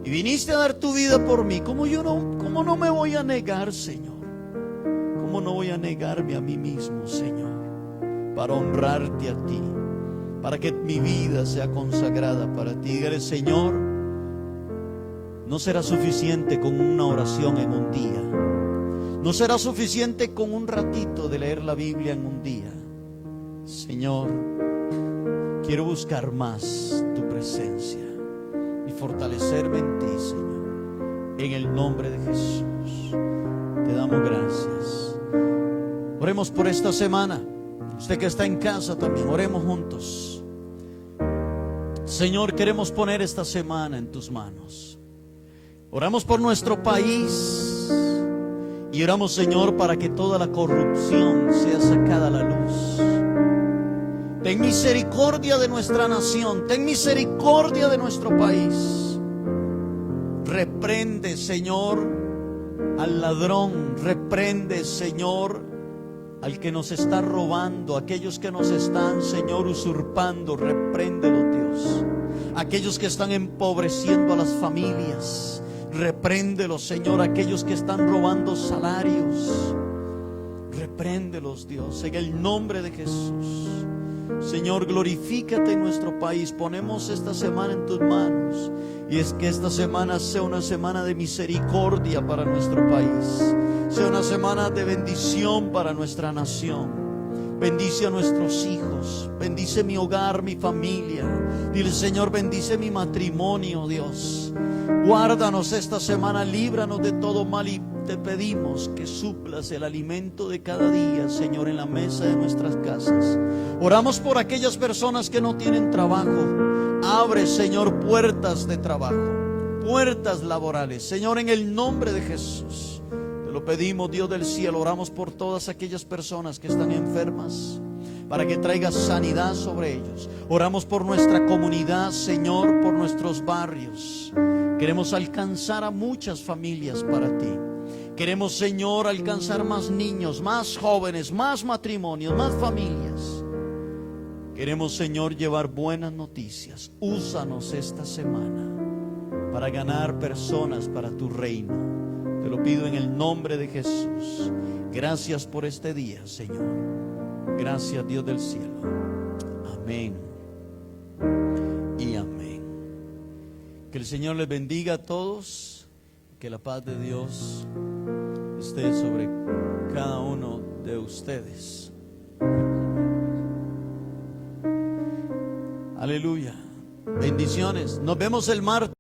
y viniste a dar tu vida por mí, ¿cómo no me voy a negar, Señor? ¿Cómo no voy a negarme a mí mismo, Señor, para honrarte a ti, para que mi vida sea consagrada para ti? Dígale: Señor, no será suficiente con una oración en un día, no será suficiente con un ratito de leer la Biblia en un día. Señor, quiero buscar más tu presencia y fortalecerme en ti, Señor. En el nombre de Jesús te damos gracias. Oremos por esta semana. Usted que está en casa también, oremos juntos. Señor, queremos poner esta semana en tus manos. Oramos por nuestro país y oramos, Señor, para que toda la corrupción sea sacada a la luz. Ten misericordia de nuestra nación, ten misericordia de nuestro país. Reprende, Señor, al ladrón, reprende, Señor, al que nos está robando, aquellos que nos están, Señor, usurpando, repréndelo, Dios. Aquellos que están empobreciendo a las familias, repréndelos, Señor. Aquellos que están robando salarios, repréndelos, Dios, en el nombre de Jesús. Señor, glorifícate en nuestro país. Ponemos esta semana en tus manos, y es que esta semana sea una semana de misericordia para nuestro país, sea una semana de bendición para nuestra nación. Bendice a nuestros hijos, bendice mi hogar, mi familia. Dile, Señor, bendice mi matrimonio, Dios. Guárdanos esta semana, líbranos de todo mal, y te pedimos que suplas el alimento de cada día, Señor, en la mesa de nuestras casas. Oramos por aquellas personas que no tienen trabajo. Abre, Señor, puertas de trabajo, puertas laborales, Señor, en el nombre de Jesús. Te lo pedimos, Dios del cielo. Oramos por todas aquellas personas que están enfermas, para que traigas sanidad sobre ellos. Oramos por nuestra comunidad, Señor, por nuestros barrios. Queremos alcanzar a muchas familias para ti. Queremos, Señor, alcanzar más niños, más jóvenes, más matrimonios, más familias. Queremos, Señor, llevar buenas noticias. Úsanos esta semana para ganar personas para tu reino. Te lo pido en el nombre de Jesús. Gracias por este día, Señor. Gracias, Dios del cielo. Amén y amén. Que el Señor les bendiga a todos. Que la paz de Dios esté sobre cada uno de ustedes. Aleluya. Bendiciones. Nos vemos el martes.